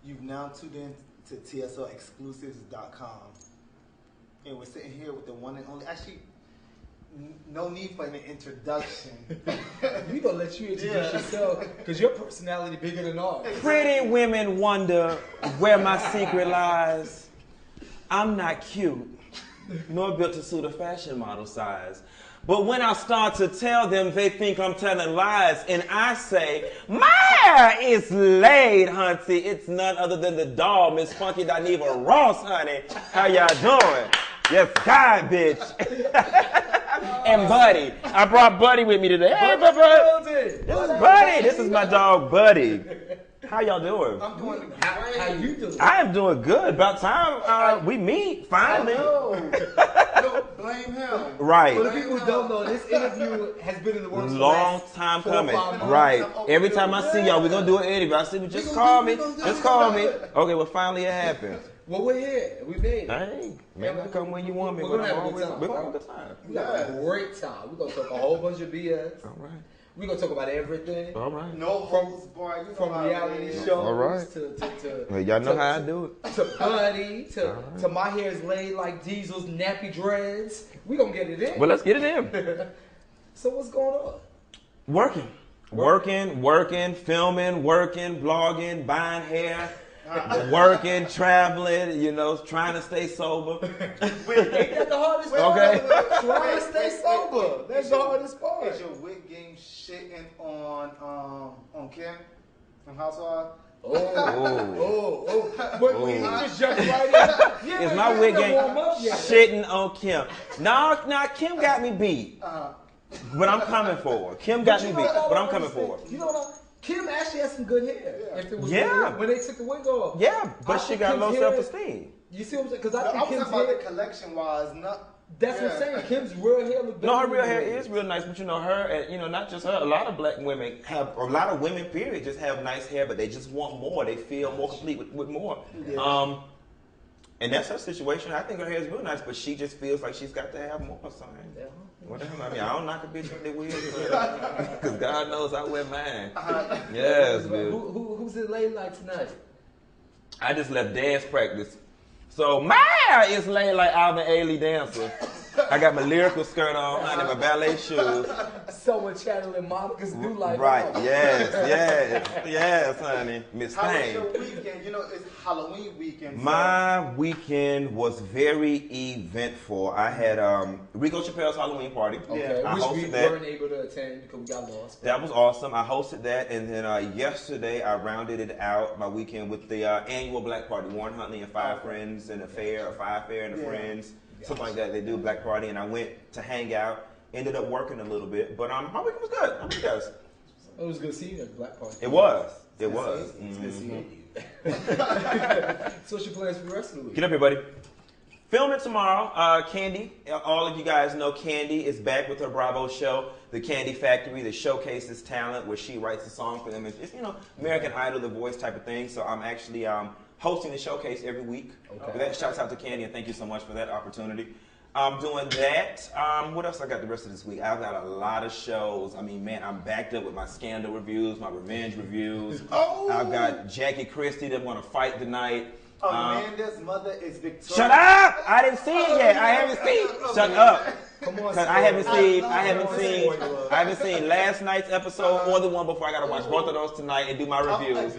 You've now tuned in to TSL Exclusives.com. And we're sitting here with the one and only. Actually, no need for an introduction. We gonna let you introduce yourself because your personality bigger than ours. Pretty women wonder where my secret lies. I'm not cute, nor built to suit a fashion model size. But when I start to tell them, they think I'm telling lies. And I say, my hair is laid, hunty. It's none other than the doll, Miss Funky Dineva Ross, honey. How y'all doing? Yes, God, bitch. And Buddy. I brought Buddy with me today. Hey, Buddy. This is Buddy. This is my dog, Buddy. How y'all doing? I'm doing great. How you doing? I am doing good. About time we meet, finally. Don't blame him. Right. For the people who don't know, this interview has been in the works for Long time coming. Right. Every time I see y'all, we're going to do an interview. I said, just call me. Just call me. Okay, well, finally it happened. Well, we're here. We made it. Hey, maybe I come when you want me. We're going to have a good time. We're going to have a good time. We got a great time. We're going to talk a whole bunch of BS. All right. We're going to talk about everything. All right. No holds barred. From reality shows All right. to Well, y'all know how I do it. To Buddy, to my hair's laid like Diesel's nappy dreads. We're going to get it in. Well, let's get it in. So what's going on? Working, filming, working, blogging, buying hair, working, traveling, you know, trying to stay sober. Ain't that the hardest part? Okay. Trying to stay sober. That's the hardest part. Is your wig game shitting on Kim from Housewives? But we just jumped right in. Yeah, Is my wig game shitting on Kim? No, Kim got me beat. But I'm coming for her. Kim got me beat, but I'm coming for her. You know what? Kim actually has some good hair. If it was when they took the wig off. Yeah, but she got low self-esteem. You see what I'm saying? Because I think I'm Kim's talking about hair, the collection-wise, not. that's what I'm saying. Kim's real hair look better. No, her real than hair yours. is real nice, but you know, her, and you know, not just her, a lot of black women have, or a lot of women, period, just have nice hair, but they just want more. They feel more complete with more. Yeah. And that's her situation. I think her hair is real nice, but she just feels like she's got to have more something. Yeah. Whatever. I mean, I don't knock a bitch up their wig, because God knows I wear mine. Yes, man. Who's it laid like tonight? I just left dance practice. So my hair is laid like Alvin Ailey dancer. I got my lyrical skirt on, honey, my ballet shoes. Someone channeling Monica's new life. Right, yes, honey. Miss How was Thang. your weekend? You know, it's Halloween weekend. My weekend was very eventful. I had Rico Chappelle's Halloween party. Okay, I which we hosted that. weren't able to attend because we got lost. That was awesome. I hosted that, and then yesterday I rounded it out my weekend with the annual Black Party. Warren Huntley and five friends and a fair, or five fair and a friends, something like that. They do a Black Party, and I went to hang out. Ended up working a little bit, but my weekend was good. How about you guys? It was good seeing you at the Black Party. It was. It was. It's good seeing you. So what's your plans for the rest of the week? Get up here, buddy. Filming tomorrow. Candy. All of you guys know Candy is back with her Bravo show, The Candy Factory, that showcases talent, where she writes a song for them. It's, you know, American Idol, The Voice type of thing. So I'm actually hosting the showcase every week. Okay. That shouts out to Candy, and thank you so much for that opportunity. I'm doing that. What else I got the rest of this week? I've got a lot of shows. I mean, man, I'm backed up with my Scandal reviews, my Revenge reviews. I've got Jackie Christie that want to fight tonight. Amanda's mother is Victoria. Shut up! I didn't see it yet. I haven't seen it. Shut up. Come on, I haven't seen last night's episode or the one before. I gotta watch both of those tonight and do my reviews.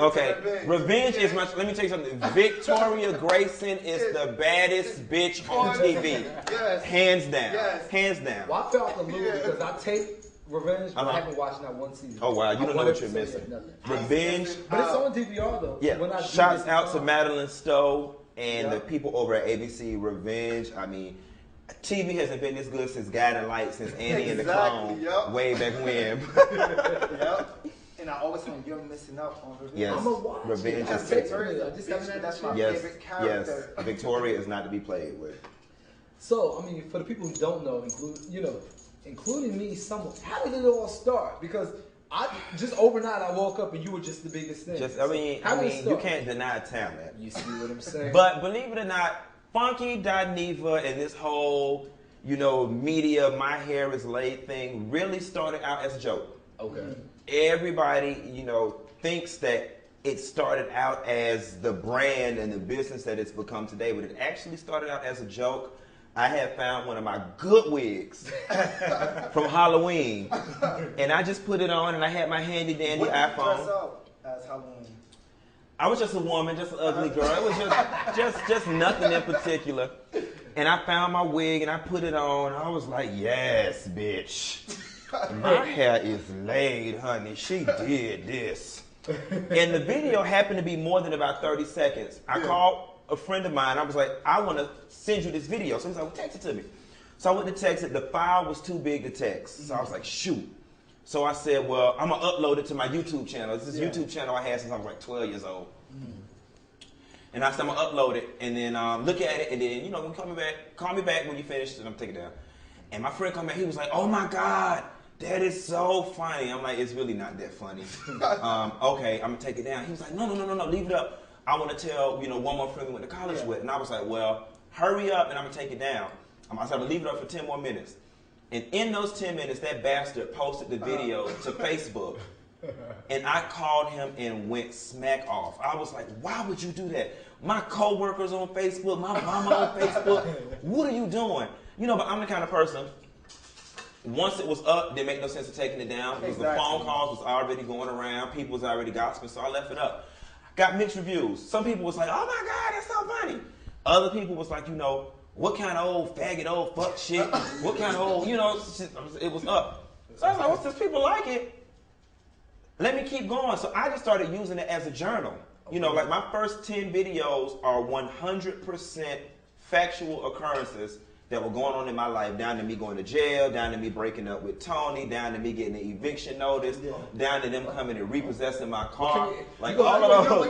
Okay, Revenge is my. Let me tell you something. Victoria Grayson is the baddest bitch on TV. Yes. Hands down. Yes. Hands down. Well, I felt a little because I taped Revenge, but I haven't watched not one season. Oh wow, you don't know what you're missing. Revenge. But it's on DVR though. Yeah. When I Shouts out to Madeline Stowe and the people over at ABC. Revenge. I mean, TV hasn't been this good since Guiding Light, since Andy and the Clone, way back when. And I always when you're missing out on Revenge. Yes. I'm gonna watch Revenge it. is sexy. That's my Yes, favorite character. yes. Victoria is not to be played with. So, I mean, for the people who don't know, including me, how did it all start? Because just overnight I woke up and you were just the biggest thing. You can't deny talent. You see what I'm saying? But believe it or not, Funky Dineva and this whole, media, my hair is laid thing really started out as a joke. Okay. Everybody, thinks that it started out as the brand and the business that it's become today, but it actually started out as a joke. I had found one of my good wigs from Halloween, and I just put it on, and I had my handy dandy What did you iPhone. dress up as Halloween? I was just a woman, just an ugly girl. It was just nothing in particular. And I found my wig and I put it on. I was like, yes, bitch. My hair is laid, honey. She did this. And the video happened to be more than about 30 seconds. I called a friend of mine. I was like, I want to send you this video. So he's like, well, text it to me. So I went to text it. The file was too big to text. So I was like, shoot. So I said, well, I'm going to upload it to my YouTube channel. This is YouTube channel I had since I was like 12 years old. And I said, I'm going to upload it and then look at it. And then, you know, when call me back when you finish and I'm taking it down. And my friend come back. He was like, oh, my God, that is so funny. I'm like, it's really not that funny. Okay, I'm going to take it down. He was like, no, leave it up. I want to tell, you know, one more friend we went to college with. And I was like, well, hurry up and I'm going to take it down. I said, I'm going to leave it up for 10 more minutes. And in those 10 minutes, that bastard posted the video to Facebook. And I called him and went smack off. I was like, why would you do that? My coworkers on Facebook, my mama on Facebook, what are you doing? You know, but I'm the kind of person, once it was up, didn't make no sense of taking it down. Because the phone calls was already going around. People was already gossiping, so I left it up. Got mixed reviews. Some people was like, oh my God, that's so funny. Other people was like, you know, what kind of old faggot, old fuck shit? What kind of old, you know, shit, it was up. So I was like, well, since people like it, let me keep going. So I just started using it as a journal. You know, like my first 10 videos are 100% factual occurrences that were going on in my life, down to me going to jail, down to me breaking up with Tony, down to me getting an eviction notice, down to them coming and repossessing my car. Like all of those.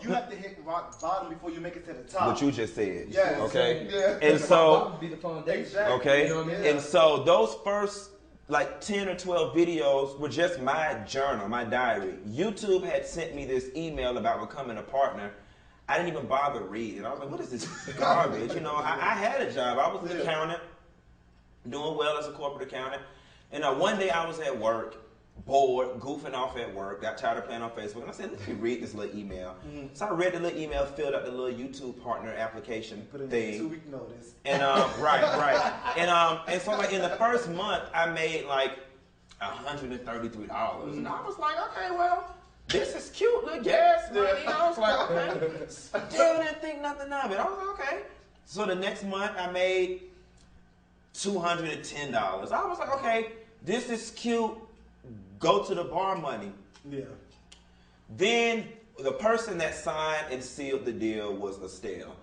You have to hit rock bottom before you make it to the top. What you just said. Yes. Okay. Yeah. And so, be the foundation. Exactly. okay. You know what I mean? And so those first like 10 or 12 videos were just my journal, my diary. YouTube had sent me this email about becoming a partner. I didn't even bother reading. I was like, what is this garbage? You know, I had a job. I was an accountant, doing well as a corporate accountant. And one day I was at work, bored, goofing off at work, got tired of playing on Facebook. And I said, let me read this little email. So I read the little email, filled out the little YouTube partner application Put in thing. 2 week notice. And right. And so like in the first month, I made like $133. And I was like, okay, well, this is cute, little gas money. I was like, okay. Still didn't think nothing of it. I was like, okay. So the next month, I made $210. I was like, okay, this is cute. Go to the bar money. Yeah. Then the person that signed and sealed the deal was Estelle.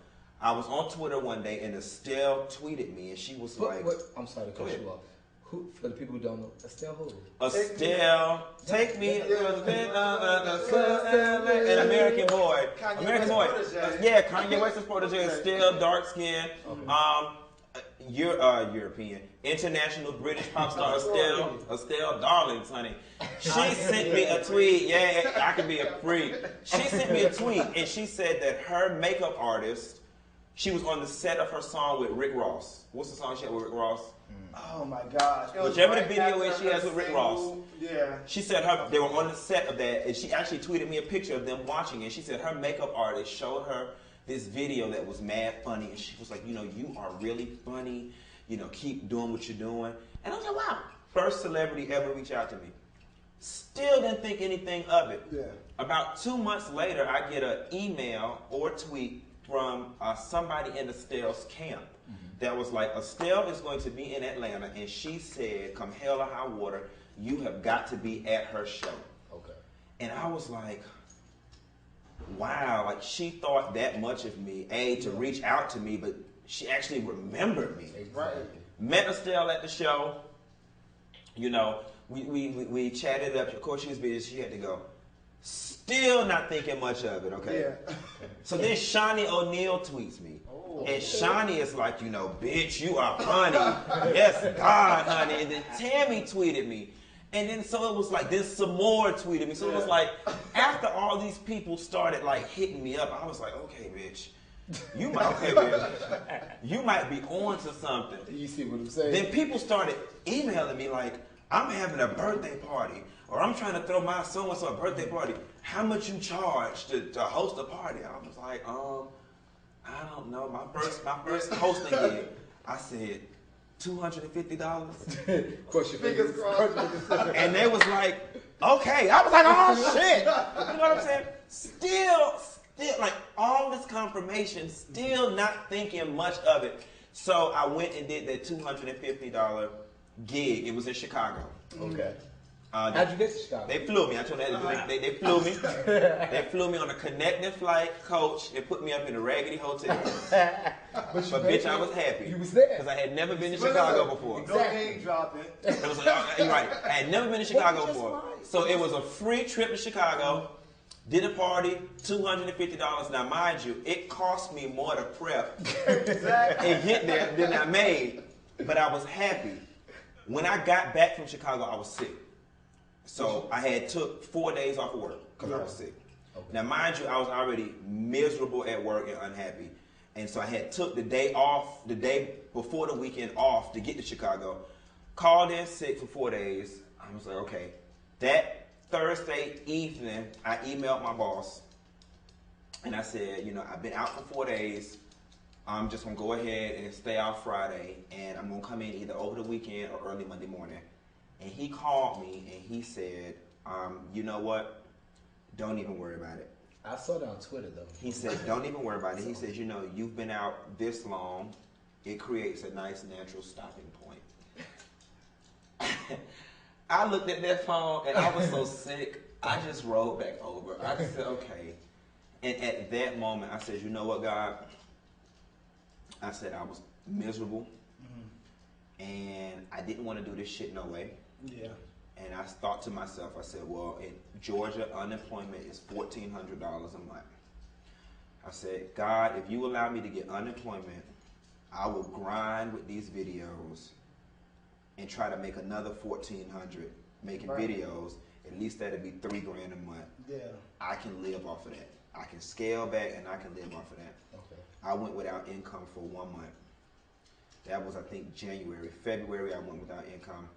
I was on Twitter one day and Estelle tweeted me and she was like, I'm sorry to cut you off. Who, for the people who don't know, Estelle who? Estelle, take me, an American Boy. American Boy. Yeah, Kanye West's protege. Estelle, dark skin. You're European. International British pop star Estelle Darlings, honey. She sent me a tweet. Yeah, I can be a freak. She sent me a tweet and she said that her makeup artist, she was on the set of her song with Rick Ross. What's the song she had with Rick Ross? Oh my gosh. Whichever the video is she has with Rick Ross. Yeah. She said they were on the set of that, and she actually tweeted me a picture of them watching it. She said her makeup artist showed her this video that was mad funny, and she was like, you know, you are really funny. You know, keep doing what you're doing. And I was like, wow. First celebrity ever reach out to me. Still didn't think anything of it. Yeah. About 2 months later, I get an email or tweet from somebody in Estelle's camp. That was like, Estelle is going to be in Atlanta, and she said, come hell or high water, you have got to be at her show. Okay. And I was like, wow, like she thought that much of me, to reach out to me, but she actually remembered me. right. Met Estelle at the show. You know, we chatted up. Of course, she was busy. She had to go. Still not thinking much of it, okay? Yeah. So then Shawnee O'Neal tweets me. And Shawnee is like, you know, bitch, you are funny. Yes, God, honey. And then Tammy tweeted me. And then so it was like, then some more tweeted me. So it was like, after all these people started like hitting me up, I was like, okay, bitch. You might be on to something. You see what I'm saying? Then people started emailing me like, I'm having a birthday party, or I'm trying to throw my so-and-so a birthday party. How much you charge to host a party? I was like, I don't know. My first hosting gig, I said, $250. Cross your fingers. And they was like, okay. I was like, oh shit. You know what I'm saying? Still, like all this confirmation, still not thinking much of it. So I went and did that $250 gig. It was in Chicago. Okay. How'd you get to Chicago? They flew me. I told them they flew me. They flew me on a connecting flight, coach, and put me up in a raggedy hotel. But bitch, I was happy. You was there because I had never been to Chicago before. No name dropping. It was like, you're right. I had never been to Chicago before, so it was a free trip to Chicago. Did a party, $250. Now, mind you, it cost me more to prep and get there than I made, but I was happy. When I got back from Chicago, I was sick. So I had took 4 days off of work because I was sick. Okay. Now, mind you, I was already miserable at work and unhappy. And so I had took the day off, the day before the weekend off to get to Chicago. Called in sick for 4 days. I was like, okay. That Thursday evening, I emailed my boss. And I said, you know, I've been out for 4 days. I'm just going to go ahead and stay out Friday. And I'm going to come in either over the weekend or early Monday morning. And he called me and he said, you know what? Don't even worry about it. I saw that on Twitter though. He said, don't even worry about it. He says, you know, you've been out this long. It creates a nice natural stopping point. I looked at that phone and I was so sick. I just rolled back over. I just said, okay. And at that moment, I said, you know what, God? I said I was miserable. And I didn't want to do this shit no way. Yeah. And I thought to myself, I said, well, in Georgia, unemployment is $1,400 a month. I said, God, if you allow me to get unemployment, I will grind with these videos and try to make another $1,400 making videos. At least that'd be $3 grand a month. Yeah. I can live off of that. I can scale back and I can live off of that. Okay. I went without income for 1 month. That was, I think, January. February, I went without income.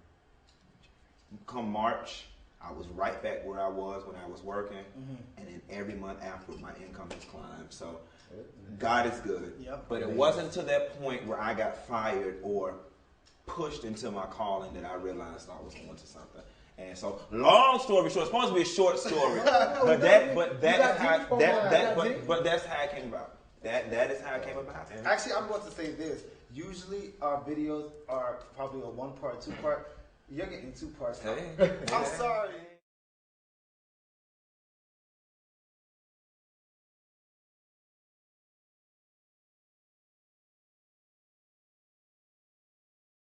Come March, I was right back where I was when I was working. And then every month after, my income has climbed. So God is good. Yep. But it wasn't to that point where I got fired or pushed into my calling that I realized I was going to something. And so, long story short, it's supposed to be a short story, but that's how it came about. That is how it came about. Actually, I'm going to say this. Usually, our videos are probably a 1 part, 2 part. You're getting 2 parts. Hey. I'm sorry.